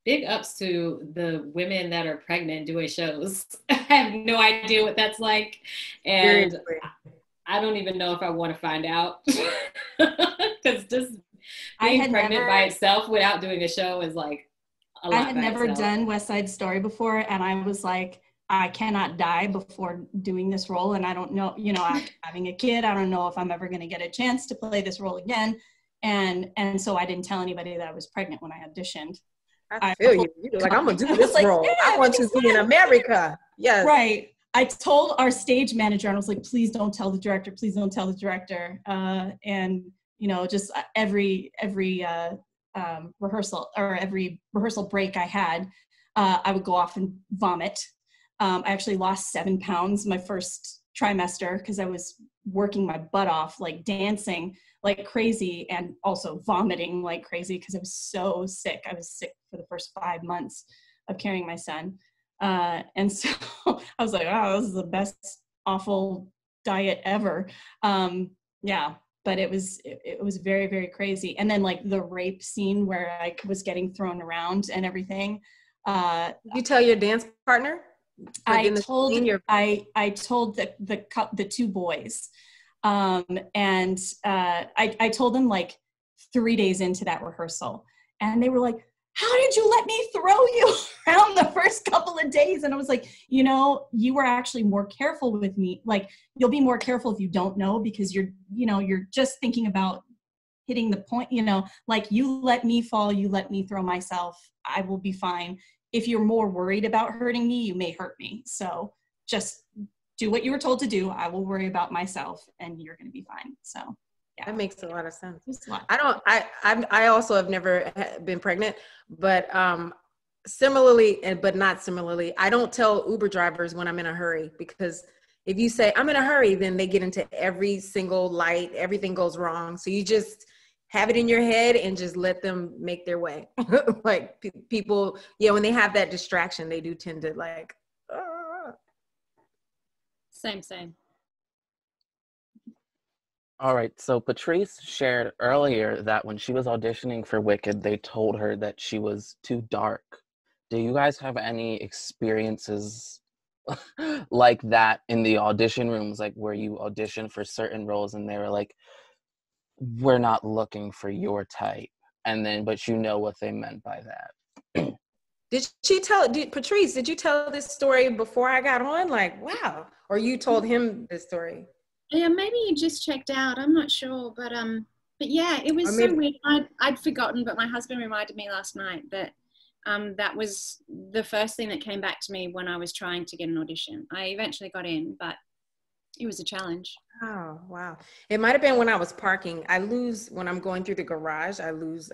big ups to the women that are pregnant doing shows. I have no idea what that's like. And Seriously. I don't even know if I want to find out. Because just being pregnant by itself without doing a show is like a lot. I had never done West Side Story before, and I was like, I cannot die before doing this role. And I don't know, you know, after having a kid, I don't know if I'm ever going to get a chance to play this role again. And so I didn't tell anybody that I was pregnant when I auditioned. I feel you. You're like, I'm going to do this role. Yeah, I want to be in America. Yes. Right. I told our stage manager, and I was like, please don't tell the director. Please don't tell the director. And, you know, just every rehearsal or every rehearsal break I had, I would go off and vomit. I actually lost 7 pounds my first trimester because I was working my butt off, like dancing like crazy and also vomiting like crazy because I was so sick. I was sick for the first 5 months of carrying my son. And so I was like, oh, this is the best awful diet ever. Yeah, but it was very, very crazy. And then like the rape scene where I was getting thrown around and everything. You tell your dance partner? I told the 2 boys, and I told them like 3 days into that rehearsal, and they were like, how did you let me throw you around the first couple of days? And I was like, you know, you were actually more careful with me. Like, you'll be more careful if you don't know, because you're just thinking about hitting the point, you know, like, you let me fall, you let me throw myself, I will be fine. If you're more worried about hurting me, you may hurt me. So just do what you were told to do. I will worry about myself and you're going to be fine. So yeah. That makes a lot of sense. I also have never been pregnant, but similarly, but not similarly, I don't tell Uber drivers when I'm in a hurry, because if you say I'm in a hurry, then they get into every single light, everything goes wrong. So you just have it in your head and just let them make their way. Like people, yeah, when they have that distraction, they do tend to like, Same. All right, so Patrice shared earlier that when she was auditioning for Wicked, they told her that she was too dark. Do you guys have any experiences like that in the audition rooms, like where you audition for certain roles and they were like, we're not looking for your type, and then but you know what they meant by that? Patrice, did you tell this story before I got on? Like, wow. Or you told him this story? Yeah, maybe you just checked out. I'm not sure, but yeah, it was so weird. I'd forgotten, but my husband reminded me last night that that was the first thing that came back to me when I was trying to get an audition. I eventually got in, but it was a challenge. Oh, wow. It might have been when I was parking. When I'm going through the garage, I lose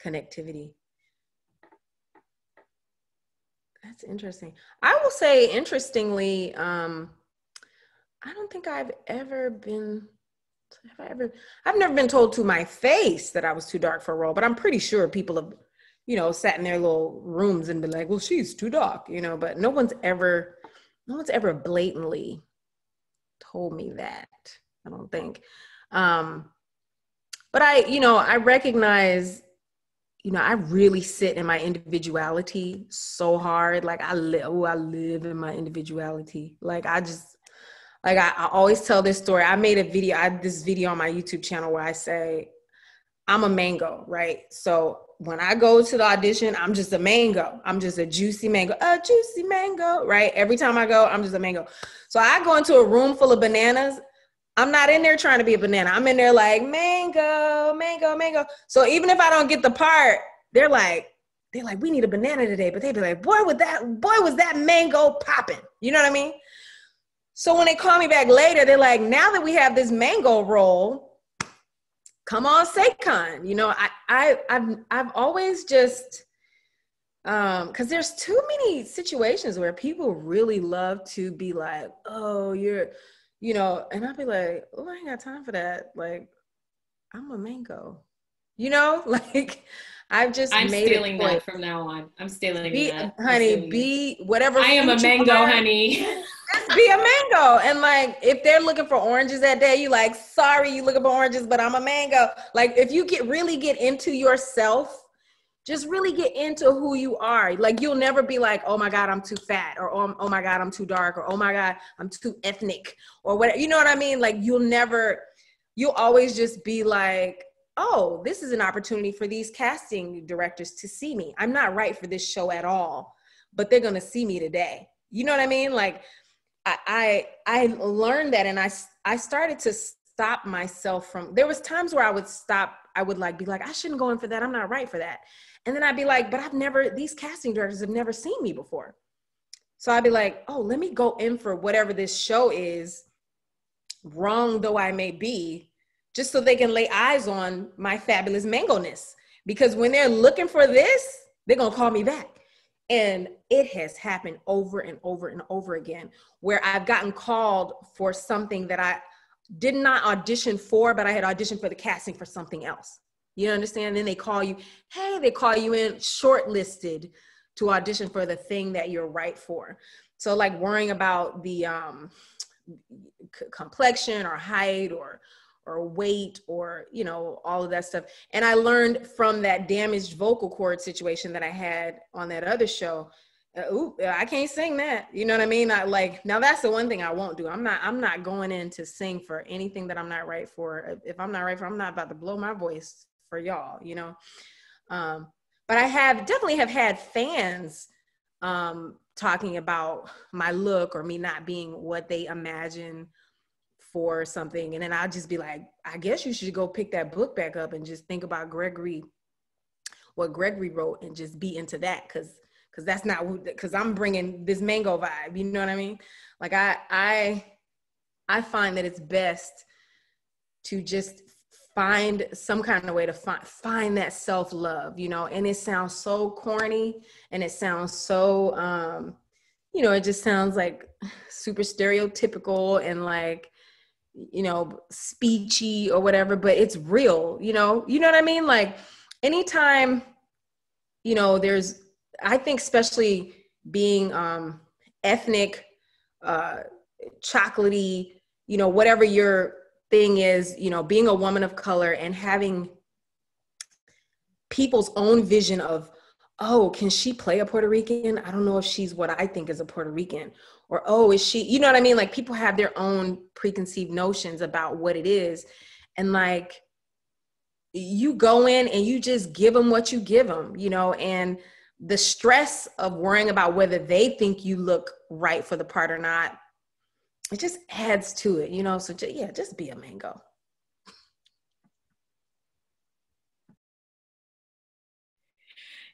connectivity. That's interesting. I will say, interestingly, I don't think I've never been told to my face that I was too dark for a role, but I'm pretty sure people have, you know, sat in their little rooms and been like, well, she's too dark, you know, but no one's ever blatantly told me that, I don't think. But I recognize, you know, I really sit in my individuality so hard. Like I live in my individuality. Like I always tell this story. I made this video on my YouTube channel where I say, I'm a mango, right? So when I go to the audition, I'm just a mango. I'm just a juicy mango, right? Every time I go, I'm just a mango. So I go into a room full of bananas. I'm not in there trying to be a banana. I'm in there like mango, mango, mango. So even if I don't get the part, they're like, we need a banana today. But they'd be like, boy, was that mango popping. You know what I mean? So when they call me back later, they're like, now that we have this mango role, come on, Saycon. You know, I've always just, because there's too many situations where people really love to be like, oh, you're, you know, and I'll be like, oh, I ain't got time for that. Like, I'm a mango, you know, like I'm stealing that from now on. I'm stealing that. Honey, be whatever. I am a mango, honey. Just be a mango. And like, if they're looking for oranges that day, you like, sorry, you looking for oranges, but I'm a mango. Like if you really get into yourself, just really get into who you are. Like, you'll never be like, oh my God, I'm too fat, or oh my God, I'm too dark, or oh my God, I'm too ethnic, or whatever. You know what I mean? Like, you'll always just be like, oh, this is an opportunity for these casting directors to see me. I'm not right for this show at all, but they're gonna see me today. You know what I mean? Like, I learned that, and I started to stop myself from, there was times where I would like be like, I shouldn't go in for that. I'm not right for that. And then I'd be like, but these casting directors have never seen me before. So I'd be like, oh, let me go in for whatever this show is, wrong though I may be, just so they can lay eyes on my fabulous mango-ness. Because when they're looking for this, they're gonna call me back. And it has happened over and over and over again, where I've gotten called for something that I did not audition for, but I had auditioned for the casting for something else. You understand? Then they call you, hey, they call you in shortlisted to audition for the thing that you're right for. So like worrying about the complexion or height or weight or, you know, all of that stuff. And I learned from that damaged vocal cord situation that I had on that other show. I can't sing that. You know what I mean? Now that's the one thing I won't do. I'm not going in to sing for anything that I'm not right for. If I'm not right for, I'm not about to blow my voice for y'all, you know? But I definitely have had fans talking about my look or me not being what they imagine for something. And then I'll just be like, I guess you should go pick that book back up and just think about what Gregory wrote, and just be into that. Cause that's not, because I'm bringing this mango vibe, you know what I mean? Like I find that it's best to just find some kind of way to find that self-love, you know. And it sounds so corny, and it sounds so, you know, it just sounds like super stereotypical and like, you know, speechy or whatever, but it's real, you know what I mean? Like anytime, you know, I think especially being ethnic, chocolatey, you know, whatever your thing is, you know, being a woman of color and having people's own vision of, oh, can she play a Puerto Rican? I don't know if she's what I think is a Puerto Rican. Or, oh, is she, you know what I mean? Like people have their own preconceived notions about what it is. And like, you go in and you just give them what you give them, you know, and the stress of worrying about whether they think you look right for the part or not, it just adds to it, you know? So just be a mango.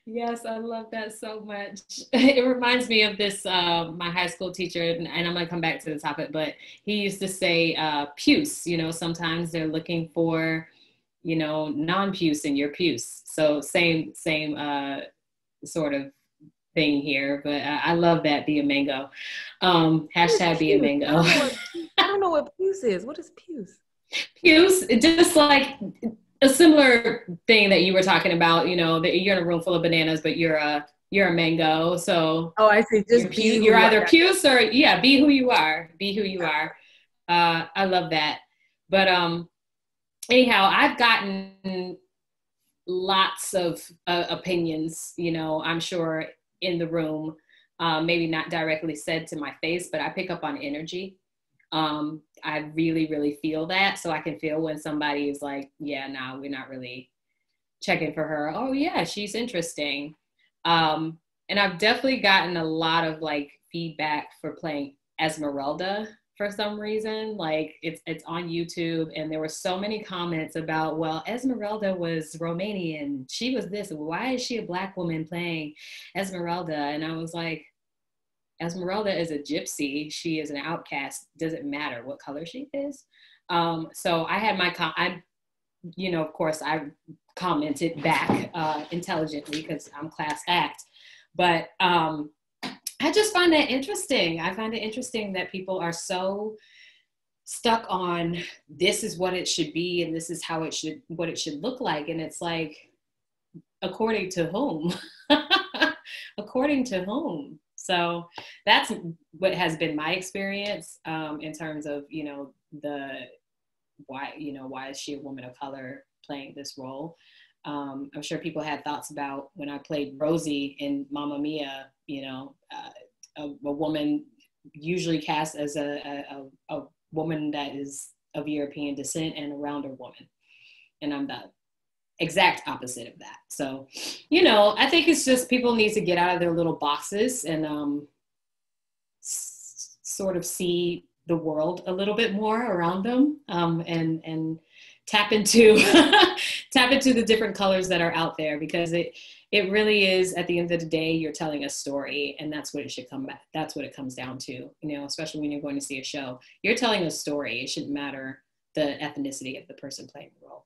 Yes, I love that so much. It reminds me of this, my high school teacher, and I'm gonna come back to the topic, but he used to say, puce, you know, sometimes they're looking for, you know, non-puce in your puce. So same sort of thing here, but I love that, be a mango. Hashtag be a mango. I don't know what puce is. What is puce? Puce, just like a similar thing that you were talking about, you know, that you're in a room full of bananas, but you're a mango. So I see. Just you're either puce or be who you are. Be who you are. I love that. But anyhow, I've gotten lots of opinions, you know, I'm sure in the room, maybe not directly said to my face, but I pick up on energy. I really, really feel that. So I can feel when somebody is like, yeah, no, we're not really checking for her. Oh yeah, she's interesting. And I've definitely gotten a lot of like feedback for playing Esmeralda for some reason. Like it's on YouTube, and there were so many comments about, well, Esmeralda was Romanian. She was this. Why is she a Black woman playing Esmeralda? And I was like, Esmeralda is a gypsy. She is an outcast. Doesn't matter what color she is. So I had you know, of course I commented back intelligently because I'm class act, but I just find that interesting. I find it interesting that people are so stuck on this is what it should be and this is how what it should look like. And it's like, according to whom? According to whom? So that's what has been my experience in terms of, you know, why is she a woman of color playing this role? I'm sure people had thoughts about when I played Rosie in Mamma Mia, you know, a woman usually cast as a woman that is of European descent and a rounder woman. And I'm the exact opposite of that. So, you know, I think it's just people need to get out of their little boxes and sort of see the world a little bit more around them, and tap into tap into the different colors that are out there, because it really is, at the end of the day, you're telling a story, and that's what it should come back. That's what it comes down to, you know, especially when you're going to see a show. You're telling a story. It shouldn't matter the ethnicity of the person playing the role.